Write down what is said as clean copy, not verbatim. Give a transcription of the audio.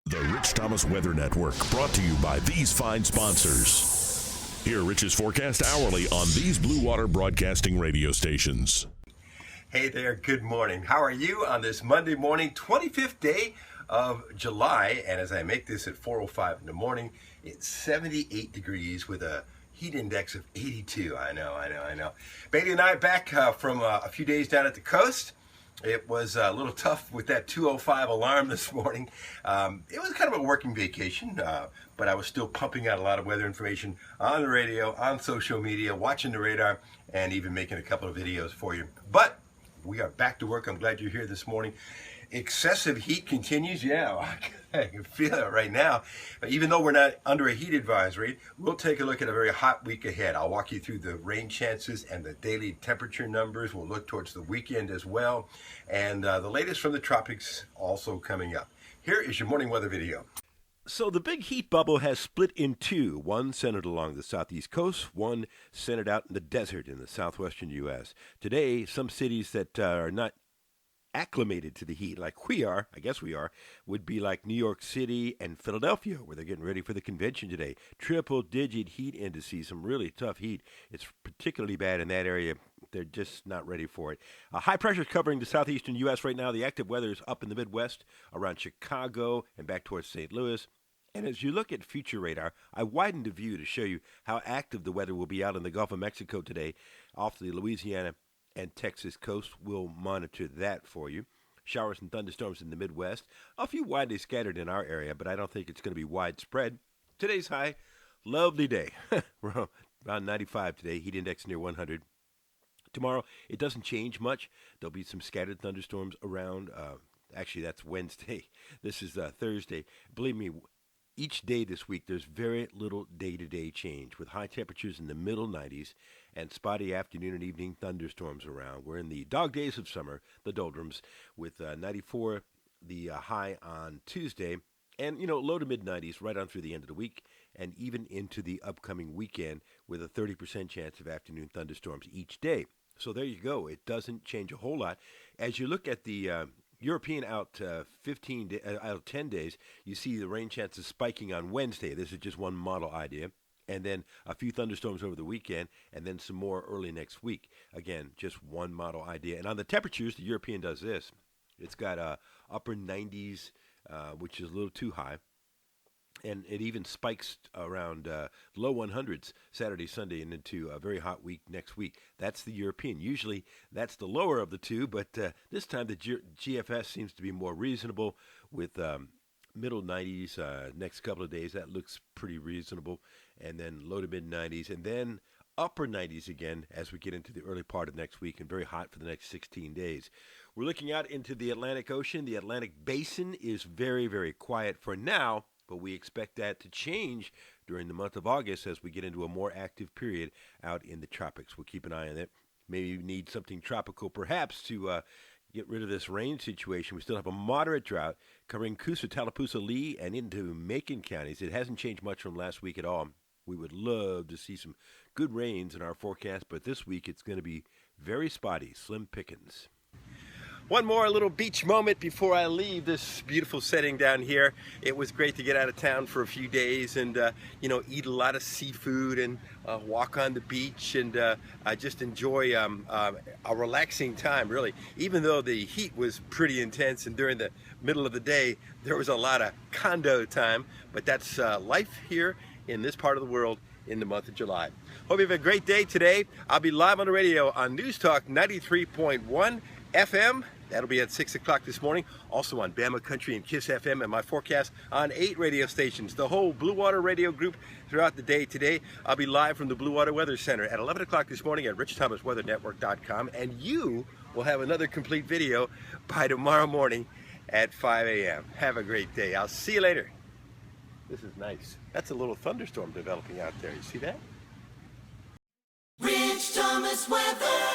The Rich Thomas Weather Network, brought to you by these fine sponsors. Hear Rich's forecast hourly on these Blue Water Broadcasting radio stations. Hey there, good morning. How are you on this Monday morning, 25th day of July? And as I make this at 4:05 in the morning, it's 78 degrees with a heat index of 82. I know. Bailey and I back from a few days down at the coast. It was a little tough with that 2:05 alarm this morning. It was kind of a working vacation, but I was still pumping out a lot of weather information on the radio, on social media, watching the radar, and even making a couple of videos for you. But we are back to work. I'm glad you're here this morning. Excessive heat continues. Yeah, I can feel it right now. Even though we're not under a heat advisory, we'll take a look at a very hot week ahead. I'll walk you through the rain chances and the daily temperature numbers. We'll look towards the weekend as well. And the latest from the tropics also coming up. Here is your morning weather video. So the big heat bubble has split in two, one centered along the southeast coast, one centered out in the desert in the southwestern U.S. Today, some cities that are not acclimated to the heat like we are, I guess we are, would be like New York City and Philadelphia, where they're getting ready for the convention today. Triple-digit heat indices, some really tough heat. It's particularly bad in that area. They're just not ready for it. High pressure is covering the southeastern U.S. right now. The active weather is up in the Midwest, around Chicago and back towards St. Louis. And as you look at future radar, I widened the view to show you how active the weather will be out in the Gulf of Mexico today off the Louisiana and Texas coast. We'll monitor that for you. Showers and thunderstorms in the Midwest. A few widely scattered in our area, but I don't think it's going to be widespread. Today's high, lovely day. We're around 95 today, heat index near 100. Tomorrow, it doesn't change much. There'll be some scattered thunderstorms around. Actually, that's Wednesday. This is Thursday. Believe me, each day this week, there's very little day-to-day change, with high temperatures in the middle 90s and spotty afternoon and evening thunderstorms around. We're in the dog days of summer, the Doldrums, with 94 the high on Tuesday, and, low to mid-90s right on through the end of the week, and even into the upcoming weekend with a 30% chance of afternoon thunderstorms each day. So there you go. It doesn't change a whole lot. As you look at the European out 10 days, you see the rain chances spiking on Wednesday. This is just one model idea. And then a few thunderstorms over the weekend, and then some more early next week. Again, just one model idea. And on the temperatures, the European does this. It's got upper 90s, which is a little too high. And it even spikes around low 100s Saturday, Sunday, and into a very hot week next week. That's the European. Usually that's the lower of the two, but this time the GFS seems to be more reasonable with middle 90s next couple of days. That looks pretty reasonable. And then low to mid 90s, and then upper 90s again as we get into the early part of next week, and very hot for the next 16 days. We're looking out into the Atlantic Ocean. The Atlantic Basin is very, very quiet for now, but we expect that to change during the month of August as we get into a more active period out in the tropics. We'll keep an eye on it. Maybe you need something tropical perhaps to get rid of this rain situation. We still have a moderate drought covering Coosa, Tallapoosa, Lee, and into Macon counties. It hasn't changed much from last week at all. We would love to see some good rains in our forecast, but this week it's going to be very spotty, slim pickings. One more little beach moment before I leave this beautiful setting down here. It was great to get out of town for a few days and, eat a lot of seafood and walk on the beach and I just enjoy a relaxing time, really. Even though the heat was pretty intense and during the middle of the day, there was a lot of condo time, but that's life here in this part of the world in the month of July. Hope you have a great day today. I'll be live on the radio on News Talk 93.1 FM. That'll be at 6 o'clock this morning. Also on Bama Country and Kiss FM, and my forecast on 8 radio stations. The whole Blue Water radio group throughout the day today. I'll be live from the Blue Water Weather Center at 11 o'clock this morning at RichThomasWeatherNetwork.com. And you will have another complete video by tomorrow morning at 5 a.m. Have a great day. I'll see you later. This is nice. That's a little thunderstorm developing out there. You see that? Rich Thomas Weather.